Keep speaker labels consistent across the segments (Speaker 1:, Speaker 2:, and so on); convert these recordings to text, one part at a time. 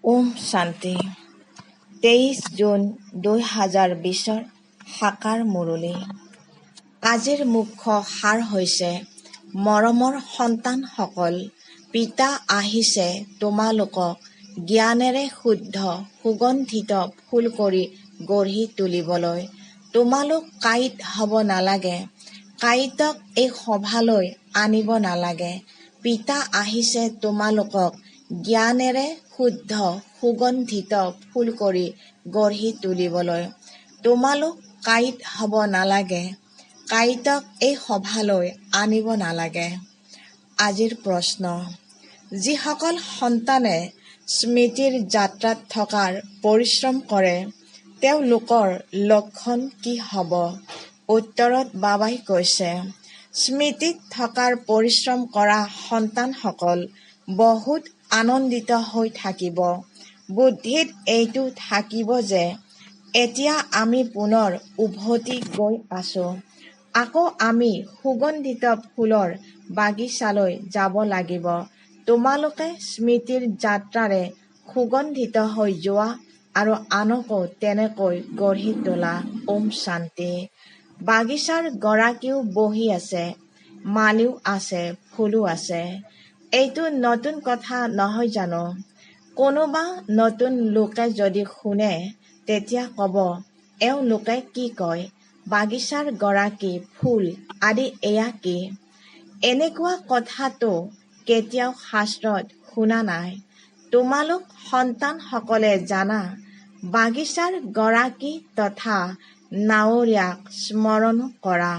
Speaker 1: ওম শান্তি 23 জুন 2020 সাকাৰ মুৰলী। আজিৰ মুখ্য সাৰ হৈছে মৰমৰ সন্তানসকল, পিতা আহিছে তোমালোকক জ্ঞানেৰে শুদ্ধ সুগন্ধিত ফুল কৰি গঢ়ি তুলিবলৈ। তোমালোক কাঁইট হ'ব নালাগে, কাঁইটক এই সভালৈ আনিব নালাগে। পিতা আহিছে তোমালোকক জ্ঞানেৰে শুদ্ধ সুগন্ধিত ফুল কৰি গঢ়ি তুলিবলৈ। তোমালোক কাঁইট হ'ব নালাগে, কাঁইটক এই সভালৈ আনিব নালাগে। আজিৰ প্ৰশ্ন, যিসকল সন্তানে স্মৃতিৰ যাত্ৰাত থকাৰ পৰিশ্ৰম কৰে তেওঁলোকৰ লক্ষণ কি হ'ব? উত্তৰত বাবাই কৈছে, স্মৃতিত থকাৰ পৰিশ্ৰম কৰা সন্তানসকল বহুত আনন্দিত হৈ থাকিব। বুদ্ধিত এইটো থাকিব যে এতিয়া আমি পুনৰ উভতি গৈ আছো। আকৌ আমি সুগন্ধিত ফুলৰ বাগিচালৈ যাব লাগিব। তোমালোকে স্মৃতিৰ যাত্ৰাৰে সুগন্ধিত হৈ যোৱা আৰু আনকো তেনেকৈ গঢ়ি তোলা। ওম শান্তি। বাগিচাৰ গৰাকীও বহি আছে, মালিও আছে, ফুলো আছে। এইটো নতুন কথা নহয় জানো? কোনোবা নতুন লোকে যদি শুনে তেতিয়া ক'ব, এওঁলোকে কি কয়? বাগিচাৰ গৰাকী, ফুল আদি এয়া কি? এনেকুৱা কথাটো কেতিয়াও শাস্ত্ৰত শুনা নাই। তোমালোক সন্তানসকলে জানা, বাগিচাৰ গৰাকী তথা নাৱৰীয়াক স্মৰণ কৰা।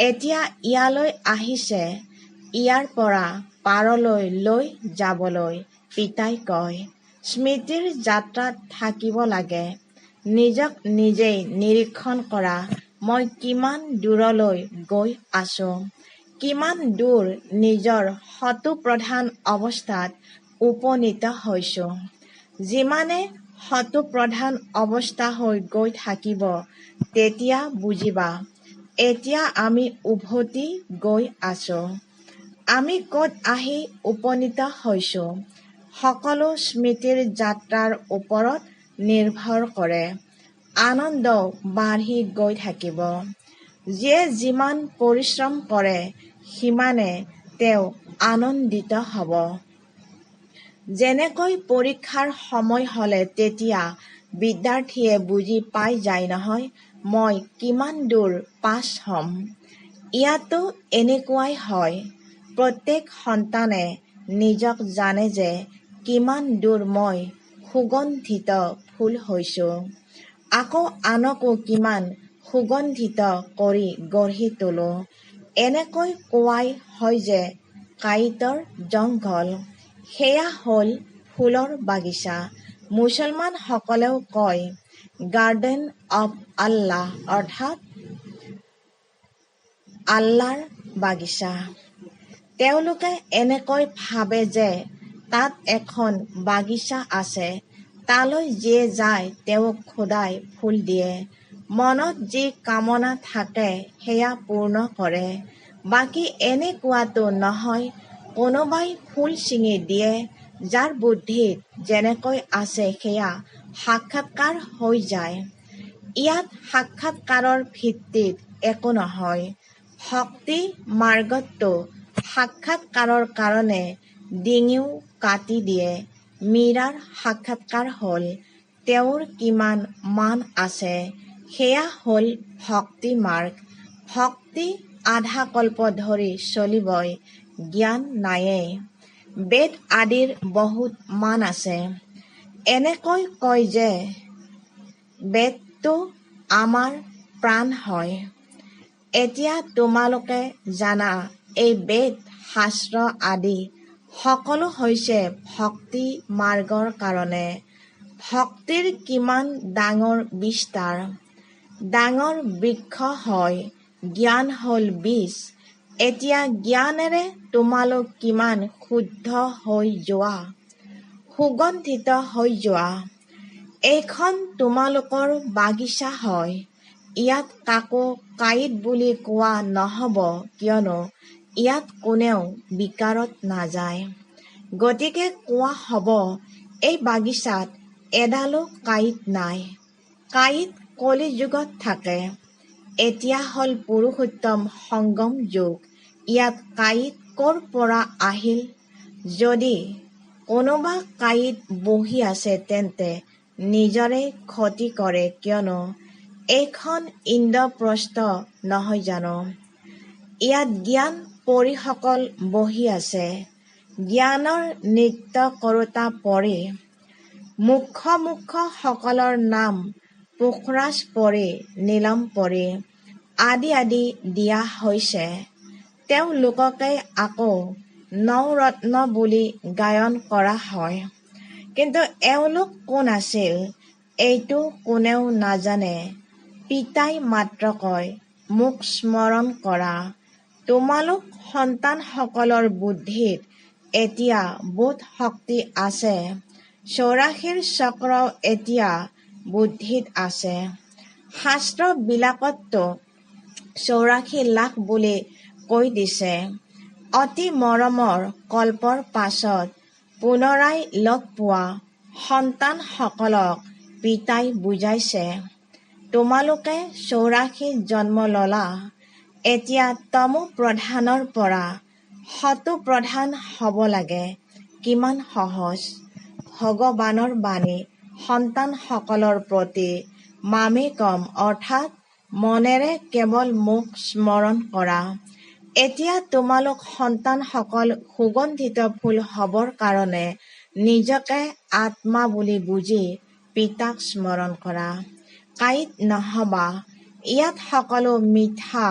Speaker 1: এতিয়া ইয়ালৈ আহিছে ইয়াৰ পৰা পাৰলৈ লৈ যাবলৈ। পিতাই কয়, স্মৃতিৰ যাত্ৰাত থাকিব লাগে। নিজক নিজেই নিৰীক্ষণ কৰা, মই কিমান দূৰলৈ গৈ আছো, কিমান দূৰ নিজৰ শতপ্ৰধান অৱস্থাত উপনীত হৈছো। যিমানে শতপ্ৰধান অৱস্থা হৈ গৈ থাকিব তেতিয়া বুজিবা এতিয়া আমি উভতি গৈ আছো। আমি ক'ত আহি উপনীত হৈছো? সকলো স্মৃতিৰ যাত্ৰাৰ ওপৰত নিৰ্ভৰ কৰে। আনন্দ বাঢ়ি গৈ থাকিব। যিয়ে যিমান পৰিশ্ৰম কৰে সিমানে তেওঁ আনন্দিত হ'ব। যেনেকৈ পৰীক্ষাৰ সময় হ'লে তেতিয়া বিদ্যাৰ্থীয়ে বুজি পাই যায় নহয়, মই কিমান দূৰ পাছ হ'ম। ইয়াতো এনেকুৱাই হয়। প্ৰত্যেক সন্তানে নিজক জানে যে কিমান দূৰ মই সুগন্ধিত ফুল হৈছো। আকৌ আনকো কিমান সুগন্ধিত কৰি গঢ়ি তোলো। এনেকৈ কোৱাই হয় যে কাঁইটৰ জংঘল, সেয়া হ'ল ফুলৰ বাগিচা। মুছলমানসকলেও কয় গাৰ্ডেন অৱ আল্লাহ, অৰ্থাৎ আল্লাহৰ বাগিচা। তেওঁলোকে এনেকৈ ভাবে যে তাত এখন বাগিচা আছে, তালৈ যিয়ে যায় তেওঁক খোদাই ফুল দিয়ে। মনত যি কামনা থাকে সেয়া পূৰ্ণ কৰে। বাকী এনেকুৱাটো নহয়, কোনোবাই ফুল ছিঙি দিয়ে, যাৰ বুদ্ধিত যেনেকৈ আছে সেয়া সাক্ষাৎকাৰ হৈ যায়। ইয়াত সাক্ষাৎকাৰৰ ভিত্তিত একো নহয়। ভক্তি মাৰ্গততো সাক্ষাৎকাৰৰ কাৰণে ডিঙিও কাটি দিয়ে। মীৰাৰ সাক্ষাৎকাৰ হ'ল, তেওঁৰ কিমান মান আছে, সেয়া হ'ল ভক্তি মাৰ্গ। ভক্তি আধা কল্প ধৰি চলিবই, জ্ঞান নায়েই। বেদ আদিৰ বহুত মান আছে। এনেকৈ কয় যে বেদটো আমাৰ প্ৰাণ হয়। এতিয়া তোমালোকে জানা এই বেদ শাস্ত্ৰ আদি সকলো হৈছে ভক্তি মাৰ্গৰ কাৰণে। ভক্তিৰ কিমান ডাঙৰ বিস্তাৰ। ডাঙৰ বৃক্ষ হয়, জ্ঞান হ'ল বীজ। এতিয়া জ্ঞানেৰে তোমালোক কিমান শুদ্ধ হৈ যোৱা, সুগন্ধিত হৈ যোৱা। এইখন তোমালোকৰ বাগিচা হয়। ইয়াত কাকো কাঁইট বুলি কোৱা নহ'ব, কিয়নো ইয়াত কোনেও বিকাৰত নাযায়। গতিকে কোৱা হ'ব এই বাগিচাত এডালো কাঁইট নাই। কাঁইট কলিযুগত থাকে। এতিয়া হ'ল পুৰুষোত্তম সংগম যুগ। ইয়াত কাঁইট ক'ৰ পৰা আহিল? যদি কোনোবা কাঁইট বহি আছে তেন্তে নিজৰে ক্ষতি কৰে, কিয়নো এইখন ইন্দ্ৰপ্ৰস্থ নহয় জানো? ইয়াত জ্ঞান পৰীসকল বহি আছে। জ্ঞানৰ নৃত্য কৰোঁতা পৰী। মুখ্য সকলৰ নাম পুখৰাজ পৰী, নীলম পৰী আদি আদি দিয়া হৈছে। তেওঁলোককে আকৌ নৱৰত্ন বুলি গায়ন কৰা হয়। কিন্তু এওঁলোক কোন আছিল এইটো কোনেও নাজানে। পিতাই মাত্ৰ কয়, মোক স্মৰণ কৰা। তোমালোক সন্তানসকলৰ বুদ্ধিত এতিয়া বোধ শক্তি আছে। 84 চক্ৰও এতিয়া বুদ্ধিত আছে। শাস্ত্ৰবিলাকততো 84 লাখ বুলি কৈ দিছে। অতি মৰমৰ কল্পৰ পাছত পুনৰাই লগ পোৱা সন্তানসকলক পিতাই বুজাইছে, তোমালোকে 84 জন্ম ললা। এতিয়া তমো প্ৰধানৰ পৰা সতো প্ৰধান হ'ব লাগে। কিমান সহজ। ভগৱানৰ বাণী সন্তানসকলৰ প্ৰতি মামেকম, অৰ্থাৎ মনেৰে কেৱল মোক স্মৰণ কৰা। এতিয়া তোমালোক সন্তানসকল সুগন্ধিত ফুল হ'বৰ কাৰণে নিজকে আত্মা বুলি বুজি পিতাক স্মৰণ কৰা। কাঁইট নহবা। ইয়াত সকলো মিঠা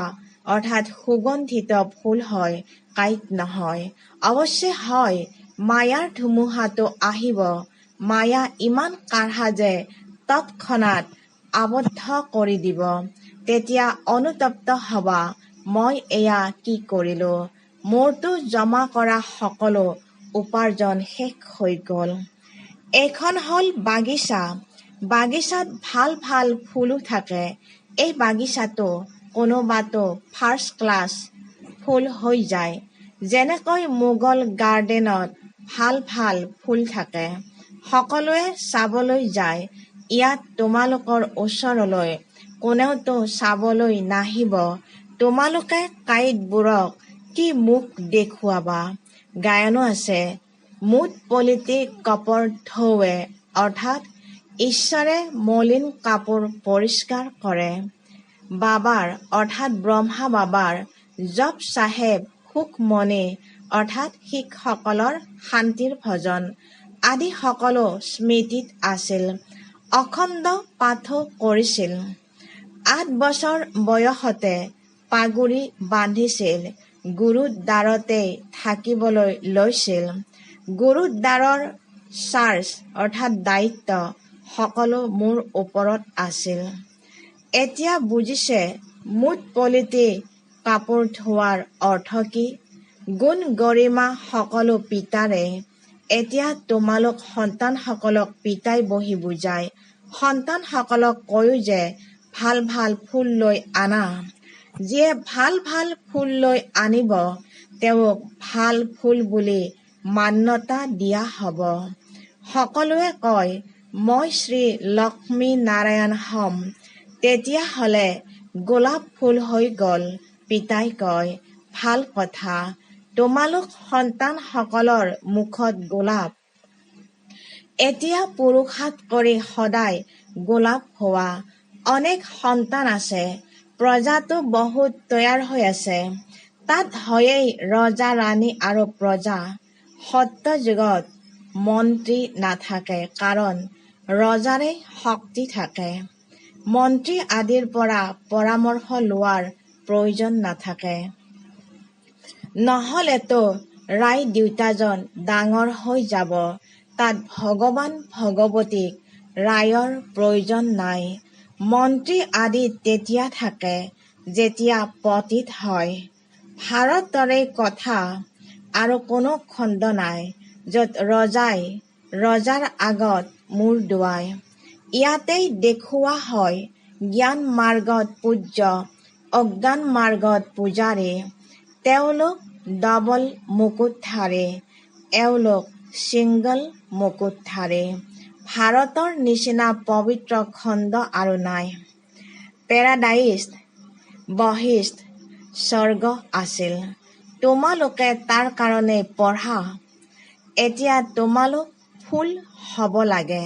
Speaker 1: অৰ্থাৎ সুগন্ধিত ফুল হয়, কাঁইট নহয়। অৱশ্যে হয়, মায়াৰ ধুমুহাটো আহিব। মায়া ইমান কাঢ়া যে তৎক্ষণাৎ আবদ্ধ কৰি দিব। তেতিয়া অনুতপ্ত হবা, মই এয়া কি কৰিলো? মোৰতো জমা কৰা সকলো উপাৰ্জন শেষ হৈ গ'ল। এইখন হ'ল বাগিচা। বাগিচাত ভাল ভাল ফুলো থাকে। এই বাগিচাটো কোনোবাটো ফাৰ্ষ্ট ক্লাছ ফুল হৈ যায়। যেনেকৈ মোগল গাৰ্ডেনত ভাল ভাল ফুল থাকে। সকলোৱে চাবলৈ যায়। ইয়াত তোমালোকৰ ওচৰলৈ কোনেওতো চাবলৈ নাহিব। তোমালোকে কাঁইটবোৰক কি মুখ দেখুৱাবা? গায়নো আছে, মুঠ পলিটি কপৰ ধোৱে, অৰ্থাৎ ঈশ্বৰে মলিন কাপোৰ পৰিষ্কাৰ কৰে। বাবাৰ অৰ্থাৎ ব্ৰহ্মা বাবাৰ জপ চাহেব সুখমণি অৰ্থাৎ শিখসকলৰ শান্তিৰ ভজন আদি সকলো স্মৃতিত আছিল। অখণ্ড পাঠো কৰিছিল। 8 বছৰ বয়সতে পাগুৰি বান্ধিছিল। গুৰুদ্বাৰতেই থাকিবলৈ লৈছিল। গুৰুদ্বাৰৰ চাৰ্জ অৰ্থাৎ দায়িত্ব সকলো মোৰ ওপৰত আছিল। এতিয়া বুজিছে মুঠ পলিটি কাপোৰ ধোৱাৰ অৰ্থ কি? গুণ গৰিমা সকলো পিতাৰে। এতিয়া তোমালোক সন্তানসকলক পিতাই বহি বুজায়। সন্তানসকলক কয়ো যে ভাল ভাল ফুল লৈ আনা। যিয়ে ভাল ভাল ফুল লৈ আনিব তেওঁক ভাল ফুল বুলি মান্যতা দিয়া হ'ব। সকলোৱে কয় মই শ্ৰী লক্ষ্মী নাৰায়ণ হ'ম। তেতিয়াহ'লে গোলাপ ফুল হৈ গ'ল। পিতাই কয়, ভাল কথা। তোমালোক সন্তানসকলৰ মুখত গোলাপ। এতিয়া পুৰুষাৰ্থ কৰি সদায় গোলাপ হোৱা। অনেক সন্তান আছে। প্ৰজাটো বহুত তৈয়াৰ হৈ আছে। তাত হয়েই ৰজা ৰাণী আৰু প্ৰজা। সত্য যুগত মন্ত্ৰী নাথাকে, কাৰণ ৰজাৰে শক্তি থাকে। মন্ত্ৰী আদিৰ পৰা পৰামৰ্শ লোৱাৰ প্ৰয়োজন নাথাকে। নহ'লেতো ৰাই দুয়োটাজন ডাঙৰ হৈ যাব। তাত ভগৱান ভগৱতীক ৰায়ৰ প্ৰয়োজন নাই। মন্ত্ৰী আদি তেতিয়া থাকে যেতিয়া পতিত হয়। ভাৰতৰে কথা আৰু কোনো খণ্ড নাই য'ত ৰজাই ৰজাৰ আগত মূৰ দোৱায়। ইয়াতেই দেখুওৱা হয় জ্ঞান মাৰ্গত পূজ্য, অজ্ঞান মাৰ্গত পূজাৰী। তেওঁলোক ডবল মুকুটধাৰী, এওঁলোক ছিংগল মুকুটধাৰী। ভাৰতৰ নিচিনা পবিত্ৰ খণ্ড আৰু নাই। পেৰাডাইজ, বশিষ্ঠ, স্বৰ্গ আছিল। তোমালোকে তাৰ কাৰণে পঢ়া। এতিয়া তোমালোক ফুল হ'ব লাগে।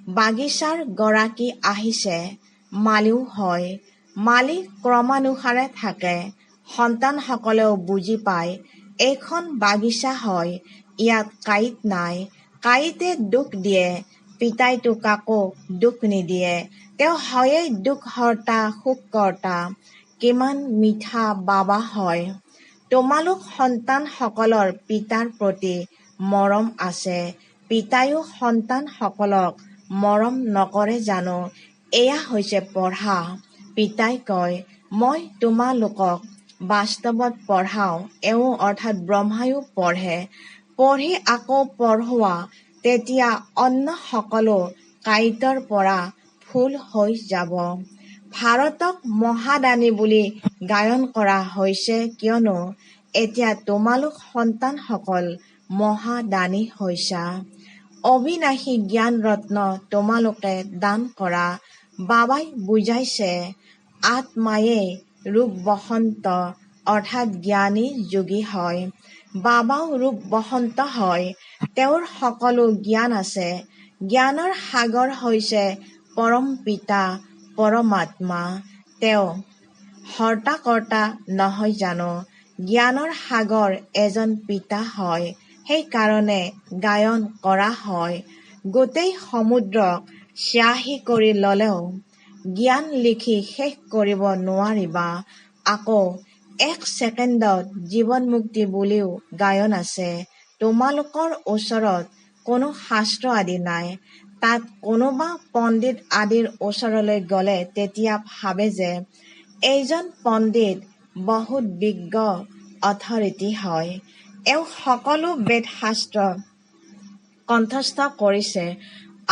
Speaker 1: বাগিচাৰ গৰাকী আহিছে, মালিও হয়। মালি ক্ৰমানুসাৰে থাকে। সন্তানসকলেও বুজি পায়, এইখন বাগিচা হয়, ইয়াত কাঁইট নাই। কাঁইটে দুখ দিয়ে, পিতাইতো কাকো দুখ নিদিয়ে। তেওঁ হয়েই দুখহৰ্তা শোককৰ্তা। কিমান মিঠা বাবা হয়। তোমালোক সন্তানসকলৰ পিতাৰ প্ৰতি মৰম আছে। পিতাইও সন্তানসকলক মৰম নকৰে জানো? এয়া হৈছে পঢ়া। পিতাই কয়, মই তোমালোকক বাস্তৱত পঢ়াওঁ। এওঁ অৰ্থাৎ ব্ৰহ্মায়ো পঢ়ে। পঢ়ি আকৌ পঢ়োৱা, তেতিয়া অন্য সকলো কাঁইটৰ পৰা ফুল হৈ যাব। ভাৰতক মহাদানী বুলি গায়ন কৰা হৈছে কিয়নো এতিয়া তোমালোক সন্তানসকল মহাদানী হৈছা। অবিনাশী জ্ঞান ৰত্ন তোমালোকে দান কৰা। বাবাই বুজাইছে, আত্মায়েই ৰূপ বসন্ত অৰ্থাৎ জ্ঞানী যোগী হয়। বাবাও ৰূপ বসন্ত হয়। তেওঁৰ সকলো জ্ঞান আছে। জ্ঞানৰ সাগৰ হৈছে পৰম পিতা পৰমাত্মা। তেওঁ হৰ্তা-কৰ্তা নহয় জানো? জ্ঞানৰ সাগৰ এজন পিতা হয়। সেইকাৰণে গায়ন কৰা হয়। গোটেই সমুদ্ৰক চিয়াহী কৰি ল'লেও জ্ঞান লিখি শেষ কৰিব নোৱাৰিবা। আকৌ 1 ছেকেণ্ডত জীৱন মুক্তি বুলিও গায়ন আছে। তোমালোকৰ ওচৰত কোনো শাস্ত্ৰ আদি নাই। তাত কোনোবা পণ্ডিত আদিৰ ওচৰলৈ গ'লে তেতিয়া ভাবে যে এইজন পণ্ডিত বহুত বিজ্ঞ অথৰিটি হয়। এওঁ সকলো বেদ-শাস্ত্ৰ কণ্ঠস্থ কৰিছে।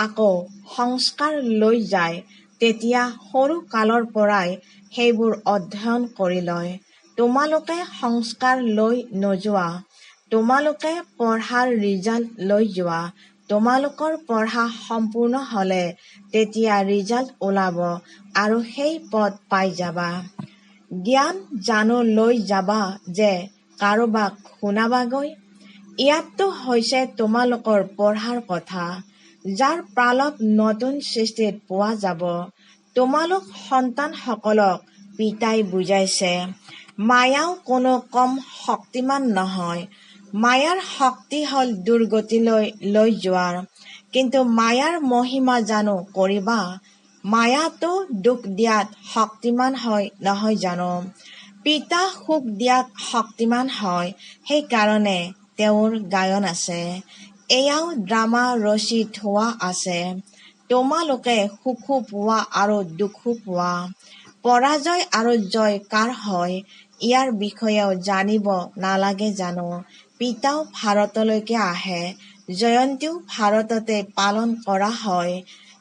Speaker 1: আকৌ সংস্কাৰ লৈ যায়। তেতিয়া সৰু কালৰ পৰাই সেইবোৰ অধ্যয়ন কৰি লয়। তোমালোকে সংস্কাৰ লৈ নোযোৱা। তোমালোকে পঢ়াৰ ৰিজাল্ট লৈ যোৱা। তোমালোকৰ পঢ়া সম্পূৰ্ণ হ'লে তেতিয়া ৰিজাল্ট ওলাব আৰু সেই পদ পাই যাবা। জ্ঞান জানো লৈ যাবা যে কাৰোবাক শুনাবাগৈ? ইয়াততো হৈছে তোমালোকৰ পঢ়াৰ কথা, যাৰ প্ৰালব নতুন সৃষ্টিত পোৱা যাব। তোমালোক সন্তানসকলক পিতাই বুজাইছে, মায়াও কোনো কম শক্তিমান নহয়। মায়াৰ শক্তি হ'ল দুৰ্গতিলৈ লৈ যোৱাৰ। কিন্তু মায়াৰ মহিমা জানো কৰিবা? মায়াতো দুখ দিয়াত শক্তিমান হয় নহয় জানো? পিতা সুখ দিয়াত শক্তিমান হয়। সেইকাৰণে তেওঁৰ গায়ন আছে। এয়াও ড্ৰামা ৰচি থোৱা আছে। তোমালোকে সুখো পোৱা আৰু দুখো পোৱা। পৰাজয় আৰু জয় কাৰ হয়, ইয়াৰ বিষয়েও জানিব নালাগে জানো? পিতাও ভাৰতলৈকে আহে। জয়ন্তীও ভাৰততে পালন কৰা হয়।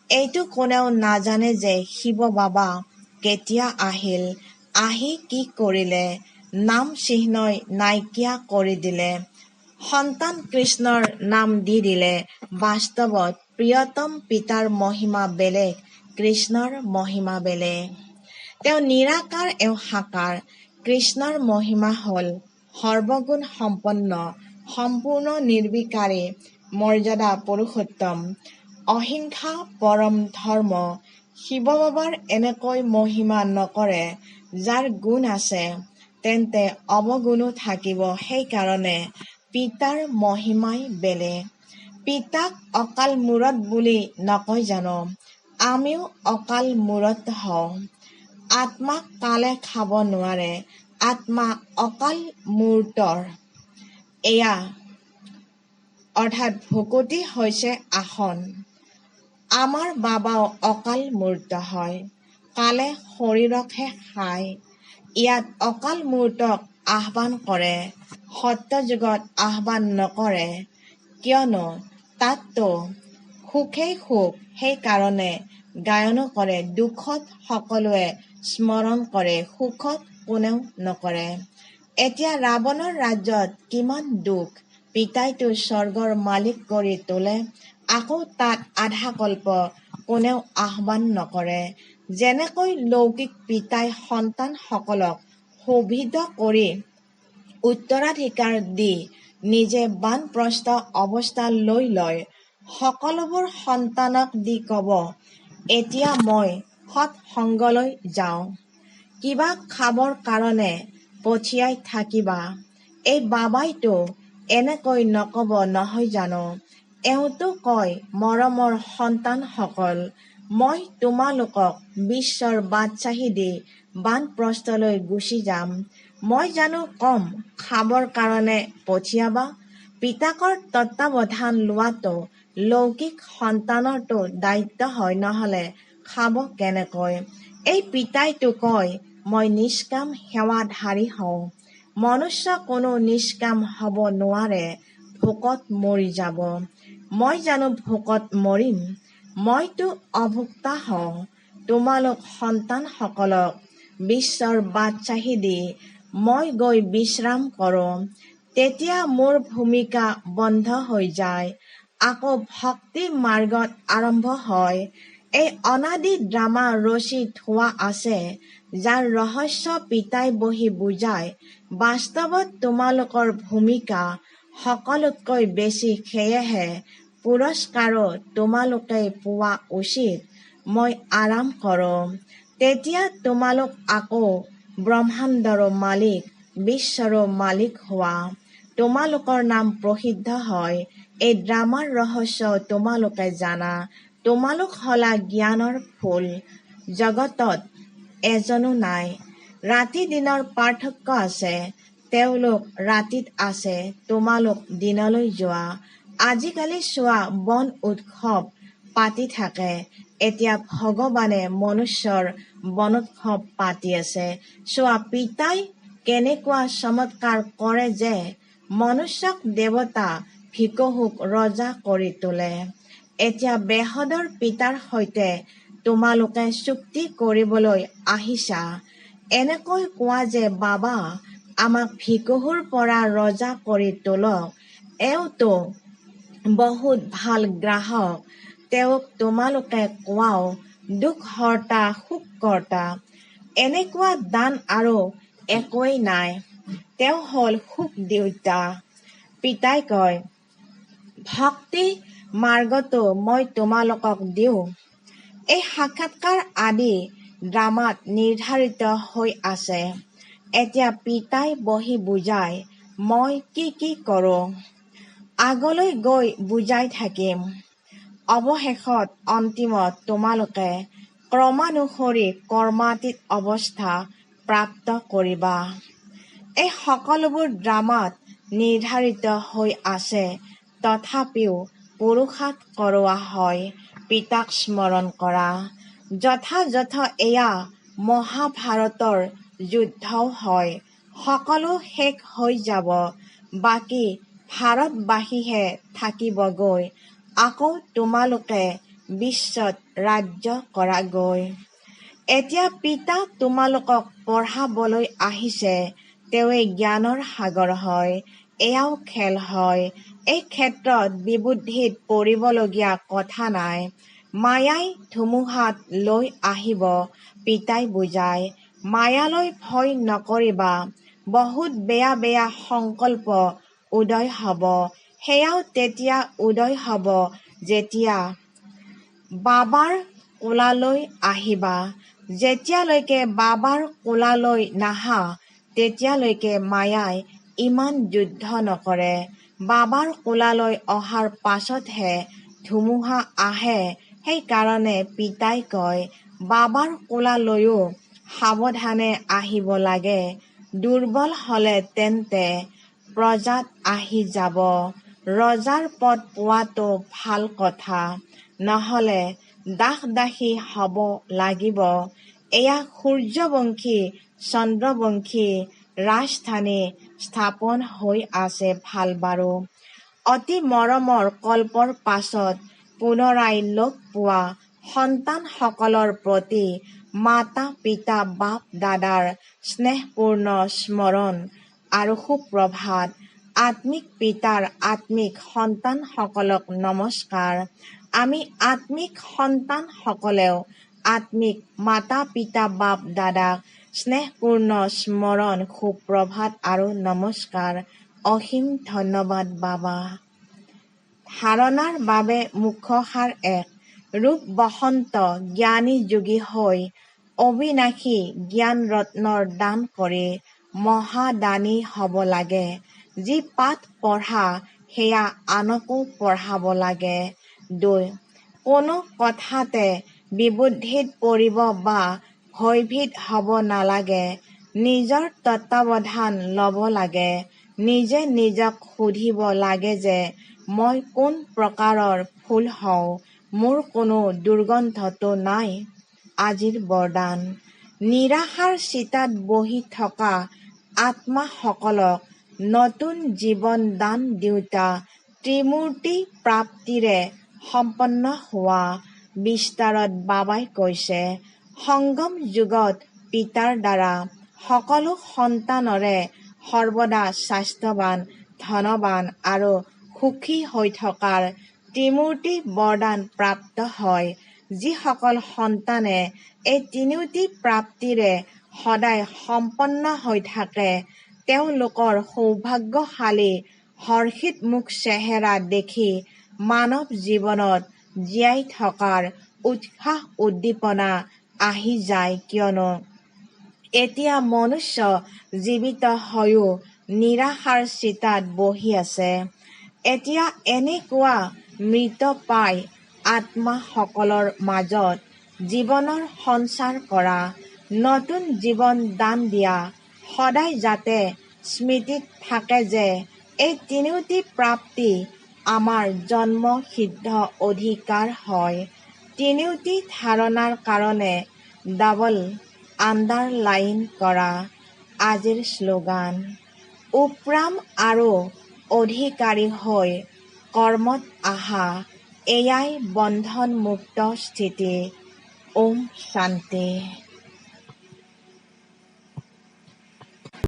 Speaker 1: এইটো কোনেও নাজানে যে শিৱ বাবা কেতিয়া আহিল, আহি কি কৰিলে, নাম চিহ্নই নাইকিয়া কৰি দিলে। সন্তান কৃষ্ণৰ নাম দি দিলে। বাস্তৱত প্ৰিয়তম পিতাৰ মহিমা বেলেগ, কৃষ্ণৰ মহিমা বেলেগ। তেওঁ নিৰাকাৰ, এওঁ সাকাৰ। কৃষ্ণৰ মহিমা হ'ল সৰ্বগুণ সম্পন্ন, সম্পূৰ্ণ নিৰ্বিকাৰী, মৰ্যাদা পুৰুষোত্তম, অহিংসা পৰম ধৰ্ম। শিৱ বাবাৰ এনেকৈ মহিমা নকৰে। যাৰ গুণ আছে তেন্তে অৱগুণো থাকিব। সেইকাৰণে পিতাৰ মহিমাই বেলেগ। পিতাক অকাল মূৰত বুলি নকয় জানো? আমিও অকাল মূৰত হওঁ। আত্মাক কালে খাব নোৱাৰে। আত্মা অকাল মূৰ্তৰ। এয়া অৰ্থাৎ ভুকুটি হৈছে আসন। আমাৰ বাবাও অকাল মূৰ্ত হয়। কালে শৰীৰকহে খায়। ইয়াত অকাল মূৰ্তক আহ্বান কৰে, সত্যযুগত আহ্বান নকৰে। কিয়নো তাততো সুখেই সুখ। সেইকাৰণে গায়নো কৰে। দুখত সকলোৱে স্মৰণ কৰে, সুখত কোনেও নকৰে। এতিয়া ৰাৱণৰ ৰাজ্যত কিমান দুখ। পিতাইতো স্বৰ্গৰ মালিক কৰি তোলে, আকৌ তাত আধাকল্প কোনেও আহ্বান নকৰে। যেনেকৈ লৌকিক পিতাই সন্তানসকলক সুবিধা কৰি উত্তৰাধিকাৰ দি নিজে বানপ্ৰস্থ অৱস্থা লৈ লয়, সকলোবোৰ সন্তানক দি কব, এতিয়া মই সৎসংগলৈ যাওঁ, কিবা খাবৰ কাৰণে পঠিয়াই থাকিবা। এই বাবাইতো এনেকৈ নকব নহয় জানো? এওঁতো কয়, মৰমৰ সন্তানসকল, মই তোমালোকক বিশ্বৰ বাদশ্বাহী দি বানপ্ৰস্থলৈ গুচি যাম। মই জানো কম খাবৰ কাৰণে পঠিয়াবা? পিতাকৰ তত্বাৱধান লোৱাটো লৌকিক সন্তানৰতো দায়িত্ব হয়, নহলে খাব কেনেকৈ? এই পিতাইতো কয়, মই নিষ্কাম সেৱাধাৰী হওঁ। মনুষ্য কোনো নিষ্কাম হব নোৱাৰে, ভোকত মৰি যাব। মই জানো ভোকত মৰিম? মইতো অভোক্তা হওঁ। তোমালোক সন্তানসকলক বিশ্বৰ বাদশ্বাহী দি মই গৈ বিশ্ৰাম কৰোঁ, তেতিয়া মোৰ ভূমিকা বন্ধ হৈ যায়, আকৌ ভক্তি মাৰ্গত আৰম্ভ হয়। এই অনাদি ড্ৰামা ৰচি থোৱা আছে, যাৰ ৰহস্য পিতাই বহি বুজায়। বাস্তৱত তোমালোকৰ ভূমিকা সকলোতকৈ বেছি, সেয়েহে পুৰস্কাৰো তোমালোকেই পোৱা উচিত। মই আৰাম কৰোঁ, তেতিয়া তোমালোক আকৌ ব্ৰহ্মাণ্ডৰো মালিক, বিশ্বৰো মালিক হোৱা। তোমালোকৰ নাম প্ৰসিদ্ধ হয়, এই ড্ৰামাৰ ৰহস্য তোমালোকে জানা। তোমালোক হলা জ্ঞানৰ ফুল, জগতত এজনো নাই। ৰাতি দিনৰ পাৰ্থক্য আছে, তেওঁলোক ৰাতিত আছে, তোমালোক দিনলৈ যোৱা। আজিকালি চোৱা বন উৎসৱ পাতি থাকে, এতিয়া ভগৱানে মনুষ্যৰ বনোৎসৱ পাতি আছে। চোৱা পিতাই কেনেকুৱা চমৎকাৰ কৰে যে মনুষ্যক দেৱতা, ভিকহুক ৰজা কৰি তোলে। এতিয়া বেহদৰ পিতাৰ সৈতে তোমালোকে চুক্তি কৰিবলৈ আহিছা। এনেকৈ কোৱা যে বাবা, আমাক ভিকহুৰ পৰা ৰজা কৰি তোলক। এওঁতো বহুত ভাল গ্ৰাহক। তেওঁক তোমালোকে কোৱাও দুখহৰ্তা, সুখকৰ্তা। এনেকুৱা দান আৰু একোৱেই নাই। তেওঁ হল সুখ দেউতা। পিতাই কয়, ভক্তি মাৰ্গটো মই তোমালোকক দিওঁ। এই সাক্ষাৎকাৰ আদি ড্ৰামাত নিৰ্ধাৰিত হৈ আছে। এতিয়া পিতাই বহি বুজায়, মই কি কি কৰোঁ। আগলৈ গৈ বুজাই থাকিম। অৱশেষত অন্তিমত তোমালোকে ক্ৰমানুসৰি কৰ্মাতীত অৱস্থা প্ৰাপ্ত কৰিবা। এই সকলোবোৰ ড্ৰামাত নিৰ্ধাৰিত হৈ আছে, তথাপিও পুৰুষাৰ্থ কৰোৱা হয়। পিতাক স্মৰণ কৰা। যথাযথ এয়া মহাভাৰতৰ যুদ্ধও হয়। সকলো শেষ হৈ যাব, বাকী ভাৰতবাসীহে থাকিবগৈ। আকৌ তোমালোকে বিশ্বত ৰাজ্য কৰাগৈ। এতিয়া পিতা তোমালোকক পঢ়াবলৈ আহিছে। তেওঁৱেই জ্ঞানৰ সাগৰ হয়। এয়াও খেল হয়। এই ক্ষেত্ৰত বিবুদ্ধিত পৰিবলগীয়া কথা নাই। মায়াই ধুমুহাত লৈ আহিব, পিতাই বুজায়। মায়ালৈ ভয় নকৰিবা। বহুত বেয়া বেয়া সংকল্প উদয় হব। সেয়াও তেতিয়া উদয় হব যেতিয়া বাবাৰ কোলালৈ আহিবা। যেতিয়ালৈকে বাবাৰ কোলালৈ নাহা, তেতিয়ালৈকে মায়াই ইমান যুদ্ধ নকৰে। বাবাৰ কোলালৈ অহাৰ পাছতহে ধুমুহা আহে। সেইকাৰণে পিতাই কয়, বাবাৰ কোলালৈও সাৱধানে আহিব লাগে। দুৰ্বল হলে তেন্তে প্ৰজাত আহি যাব। ৰজাৰ পদ পোৱাটো ভাল কথা, নহলে দাস-দাসী হব লাগিব। এয়া সূৰ্যবংশী, চন্দ্ৰবংশী ৰাজধানী স্থাপন হৈ আছে ভাল বাৰু। অতি মৰমৰ কল্পৰ পাছত পুনৰাই লগ পোৱা সন্তানসকলৰ প্ৰতি মাতা পিতা বাপ দাদাৰ স্নেহপূৰ্ণ স্মৰণ আৰু সুপ্ৰভাত। আত্মিক পিতাৰ আত্মিক সন্তানসকলক নমস্কাৰ। আমি আত্মিক সন্তানসকলেও আত্মিক মাতা পিতা বাপ দাদাক স্নেহপূৰ্ণ স্মৰণ, সুপ্ৰভাত আৰু নমস্কাৰ। অসীম ধন্যবাদ বাবা। ধাৰণাৰ বাবে মুখ্যসাৰ 1। ৰূপ বসন্ত জ্ঞানী যোগী হৈ অবিনাশী জ্ঞান ৰত্নৰ দান কৰি মহাদানী হ'ব লাগে। যি পাঠ পঢ়া সেয়া আনকো পঢ়াব লাগে। 2। কোনো কথাতে বিবুদ্ধিত পৰিব বা ভয়ভীত হ'ব নালাগে। নিজৰ তত্বাৱধান ল'ব লাগে। নিজে নিজক সুধিব লাগে যে মই কোন প্ৰকাৰৰ ফুল হওঁ, মোৰ কোনো দুৰ্গন্ধটো নাই। আজিৰ বৰদান। নিৰাশাৰ চিতাত বহি থকা আত্মাসকলক নতুন জীৱন দান দিওঁতা ত্ৰিমূৰ্তি প্ৰাপ্তিৰে সম্পন্ন হোৱা বিস্তাৰত বাবাই কৈছে, সংগম যুগত পিতাৰ দ্বাৰা সকলো সন্তানৰে সৰ্বদা স্বাস্থ্যৱান, ধনৱান আৰু সুখী হৈ থকাৰ ত্ৰিমূৰ্তি বৰদান প্ৰাপ্ত হয়। যিসকল সন্তানে এই তিনিওটি প্ৰাপ্তিৰে সদায় সম্পন্ন হৈ থাকে, তেওঁলোকৰ সৌভাগ্যশালী হৰ্ষিত মুখ চেহেৰা দেখি মানৱ জীৱনত জীয়াই থকাৰ উৎসাহ উদ্দীপনা আহি যায়, কিয়নো এতিয়া মনুষ্য জীৱিত হৈও নিৰাশাৰ চিতাত বহি আছে। এতিয়া এনেকুৱা মৃতপ্ৰায় আত্মাসকলৰ মাজত জীৱনৰ সঞ্চাৰ কৰা, নতুন জীৱন দান দিয়া, সদায় যাতে স্মৃতিত থাকে যে এই তিনিওটি প্ৰাপ্তি আমাৰ জন্মসিদ্ধ অধিকাৰ হয়। তিনিওটি ধাৰণাৰ কাৰণে ডাবল আণ্ডাৰলাইন কৰা। আজিৰ শ্লোগান। উপৰাম আৰু অধিকাৰী হৈ কৰ্মত আহা, এয়াই বন্ধনমুক্ত স্থিতি। ওম শান্তি।